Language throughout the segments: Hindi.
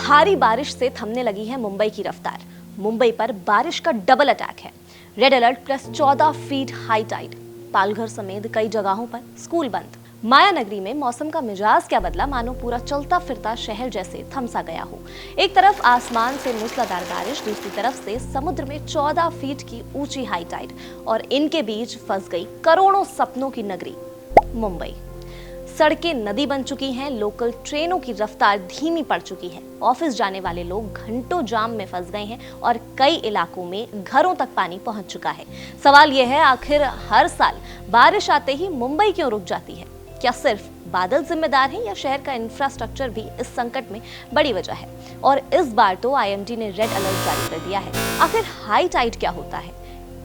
भारी बारिश से थमने लगी है मुंबई की रफ्तार। मुंबई पर बारिश का डबल अटैक है। Red alert plus 14 feet high tide. Palghar समेत कई जगहों पर स्कूल बंद। माया नगरी में मौसम का मिजाज क्या बदला, मानो पूरा चलता फिरता शहर जैसे थमसा गया हो। एक तरफ आसमान से मूसलाधार बारिश, दूसरी तरफ से समुद्र में 14 फीट की ऊंची हाई टाइड और इनके बीच फंस गई करोड़ों सपनों की नगरी मुंबई। सड़कें नदी बन चुकी हैं, लोकल ट्रेनों की रफ्तार धीमी पड़ चुकी है। ऑफिस जाने वाले लोग घंटों जाम में फंस गए हैं और कई इलाकों में घरों तक पानी पहुंच चुका है। सवाल यह है, आखिर हर साल बारिश आते ही मुंबई क्यों रुक जाती है? क्या सिर्फ बादल जिम्मेदार हैं या शहर का इंफ्रास्ट्रक्चर भी इस संकट में बड़ी वजह है? और इस बार तो आईएमडी ने रेड अलर्ट जारी कर दिया है। आखिर हाई टाइड क्या होता है,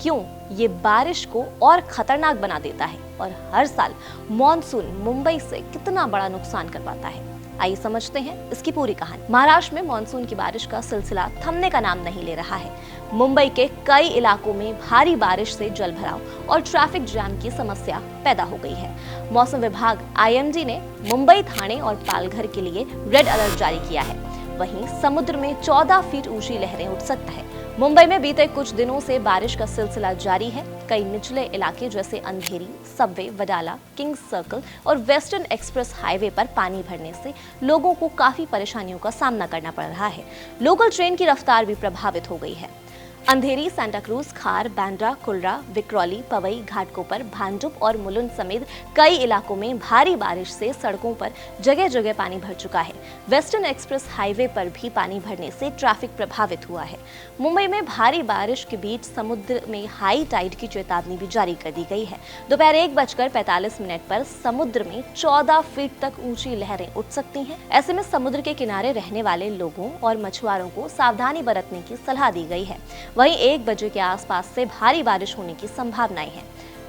क्यों ये बारिश को और खतरनाक बना देता है, और हर साल मॉनसून मुंबई से कितना बड़ा नुकसान कर पाता है? आइए समझते हैं इसकी पूरी कहानी। महाराष्ट्र में मॉनसून की बारिश का सिलसिला थमने का नाम नहीं ले रहा है। मुंबई के कई इलाकों में भारी बारिश से जलभराव और ट्रैफिक जाम की समस्या पैदा हो गई है। मौसम विभाग आईएमडी ने मुंबई, ठाणे और पालघर के लिए रेड अलर्ट जारी किया है। वहीं समुद्र में 14 फीट ऊंची लहरें उठ सकता है। मुंबई में बीते कुछ दिनों से बारिश का सिलसिला जारी है। कई निचले इलाके जैसे अंधेरी, सबवे, वडाला, किंग्स सर्कल और वेस्टर्न एक्सप्रेस हाईवे पर पानी भरने से लोगों को काफी परेशानियों का सामना करना पड़ रहा है। लोकल ट्रेन की रफ्तार भी प्रभावित हो गई है। अंधेरी, सांता क्रूज, खार, बांद्रा, कुर्ला, विक्रोली, पवई, घाटकोपर, भांडुप और मुलुंड समेत कई इलाकों में भारी बारिश से सड़कों पर जगह जगह पानी भर चुका है। वेस्टर्न एक्सप्रेस हाईवे पर भी पानी भरने से ट्रैफिक प्रभावित हुआ है। मुंबई में भारी बारिश के बीच समुद्र में हाई टाइड की चेतावनी भी जारी कर दी गई है। दोपहर 1:45 पर समुद्र में 14 फीट तक ऊंची लहरें उठ सकती हैं। ऐसे में समुद्र के किनारे रहने वाले लोगों और मछुआरों को सावधानी बरतने की सलाह दी गई है। वहीं 1 बजे के आसपास से भारी बारिश होने की संभावनाएं हैं।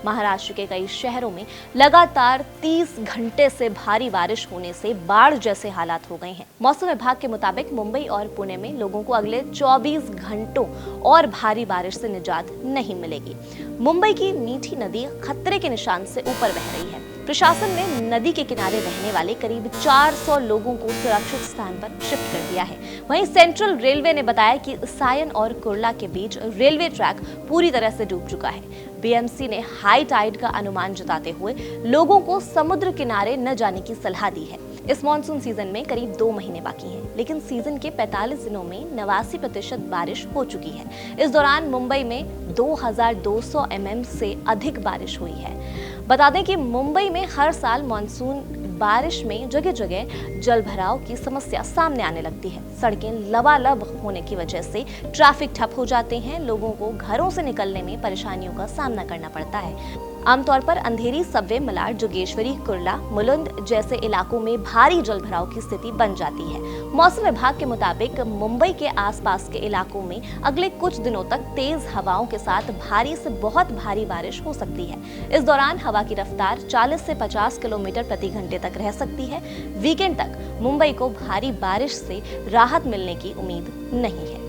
महाराष्ट्र के कई शहरों में लगातार 30 घंटे से भारी बारिश होने से बाढ़ जैसे हालात हो गए हैं। मौसम विभाग के मुताबिक मुंबई और पुणे में लोगों को अगले 24 घंटों और भारी बारिश से निजात नहीं मिलेगी। मुंबई की मीठी नदी खतरे के निशान से ऊपर बह रही है। प्रशासन ने नदी के किनारे रहने वाले करीब 400 लोगों को सुरक्षित स्थान पर शिफ्ट कर दिया है। वहीं सेंट्रल रेलवे ने बताया कि सायन और कुर्ला के बीच रेलवे ट्रैक पूरी तरह से डूब चुका है। बीएमसी ने हाई टाइड का अनुमान जताते हुए लोगों को समुद्र किनारे न जाने की सलाह दी है। इस मॉनसून सीजन में करीब 2 महीने बाकी हैं, लेकिन सीजन के 45 दिनों में 89% बारिश हो चुकी है। इस दौरान मुंबई में 2200 mm से अधिक बारिश हुई है। बता दें कि मुंबई में हर साल मॉनसून बारिश में जगह जगह जलभराव की समस्या सामने आने लगती है। सड़कें लबालब होने की वजह से ट्रैफिक ठप हो जाते हैं। लोगों को घरों से निकलने में परेशानियों का सामना करना पड़ता है। आमतौर पर अंधेरी, सबवे, मलाड, जोगेश्वरी, कुर्ला, मुलुंड जैसे इलाकों में भारी जलभराव की स्थिति बन जाती है। मौसम विभाग के मुताबिक मुंबई के आसपास के इलाकों में अगले कुछ दिनों तक तेज हवाओं के साथ भारी से बहुत भारी बारिश हो सकती है। इस दौरान हवा की रफ्तार 40 से 50 किलोमीटर प्रति घंटे तक रह सकती है। वीकेंड तक मुंबई को भारी बारिश से राहत मिलने की उम्मीद नहीं है।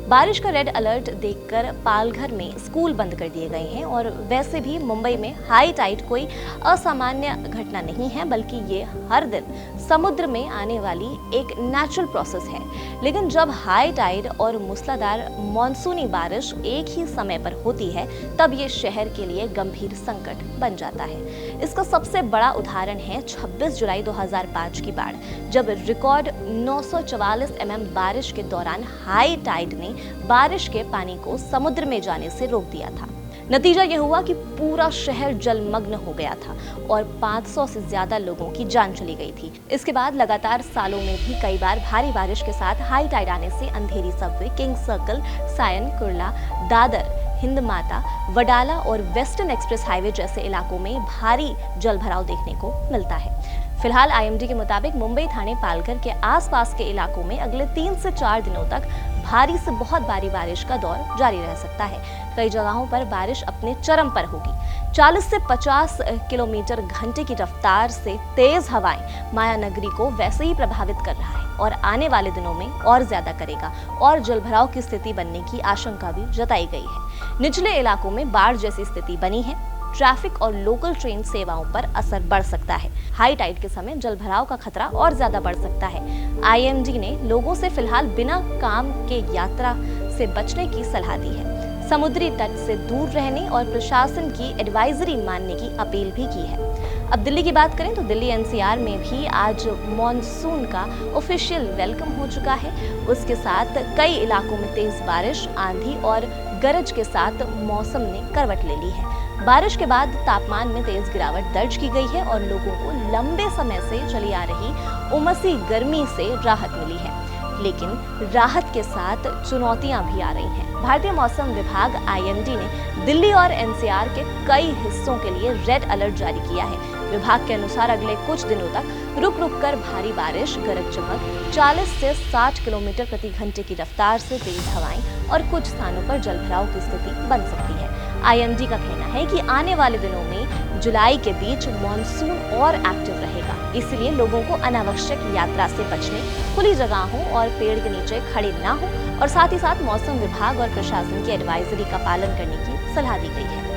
बारिश का रेड अलर्ट देखकर पालघर में स्कूल बंद कर दिए गए हैं। और वैसे भी मुंबई में हाई टाइड कोई असामान्य घटना नहीं है, बल्कि ये हर दिन समुद्र में आने वाली एक नेचुरल प्रोसेस है। लेकिन जब हाई टाइड और मूसलाधार मॉनसूनी बारिश एक ही समय पर होती है, तब ये शहर के लिए गंभीर संकट बन जाता है। इसका सबसे बड़ा उदाहरण है 26 जुलाई 2005 की बाढ़, जब रिकॉर्ड 944 mm बारिश के दौरान हाई टाइड ने बारिश के पानी को समुद्र में जाने से रोक दिया था। नतीजा यह हुआ कि पूरा शहर जलमग्न हो गया था और 500 से ज्यादा लोगों की जान चली गई थी। इसके बाद लगातार सालों में भी कई बार भारी बारिश के साथ हाई टाइड आने से Andheri, subway, Kings Circle, Sion, Kurla, Dadar, Hind Mata, Wadala और वेस्टर्न एक्सप्रेस हाईवे जैसे इलाकों में भारी जलभराव देखने को मिलता है। फिलहाल आईएमडी के मुताबिक मुंबई, ठाणे, पालघर के आसपास के इलाकों में अगले 3 से 4 दिनों तक भारी से बहुत भारी बारिश का दौर जारी रह सकता है। कई जगहों पर बारिश अपने चरम पर होगी। 40 से 50 किलोमीटर घंटे की रफ्तार से तेज हवाएं माया नगरी को वैसे ही प्रभावित कर रहा है और आने वाले दिनों में और ज्यादा करेगा और जलभराव की स्थिति बनने की आशंका भी जताई गई है। निचले इलाकों में बाढ़ जैसी स्थिति बनी है। ट्रैफिक और लोकल ट्रेन सेवाओं पर असर बढ़ सकता है। हाई टाइड के समय जलभराव का खतरा और ज्यादा बढ़ सकता है। आईएमडी ने लोगों से फिलहाल बिना काम के यात्रा से बचने की सलाह दी है। समुद्री तट से दूर रहने और प्रशासन की एडवाइजरी मानने की अपील भी की है। अब दिल्ली की बात करें तो दिल्ली एनसीआर में भी आज मॉनसून का ऑफिशियल वेलकम हो चुका है। उसके साथ कई इलाकों में तेज बारिश, आंधी और गरज के साथ मौसम ने करवट ले ली है। बारिश के बाद तापमान में तेज गिरावट दर्ज की गई है और लोगों को लंबे समय से चली आ रही उमसी गर्मी से राहत मिली है। लेकिन राहत के साथ चुनौतियां भी आ रही हैं। भारतीय मौसम विभाग आईएमडी ने दिल्ली और एनसीआर के कई हिस्सों के लिए रेड अलर्ट जारी किया है। विभाग के अनुसार अगले कुछ दिनों तक रुक रुक कर भारी बारिश, गरज चमक, 40 से 60 किलोमीटर प्रति घंटे की रफ्तार से तेज हवाएं और कुछ स्थानों पर जलभराव की स्थिति बन सकती है। आईएमडी का कहना है कि आने वाले दिनों में जुलाई के बीच मॉनसून और एक्टिव रहेगा, इसलिए लोगों को अनावश्यक यात्रा से बचने, खुली जगहों और पेड़ के नीचे खड़े न हो और साथ ही साथ मौसम विभाग और प्रशासन की एडवाइजरी का पालन करने की सलाह दी गई है।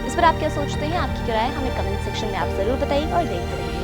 इस पर आप क्या सोचते हैं? आपकी क्या राय हमें कमेंट सेक्शन में आप जरूर बताइए और देखते रहिए।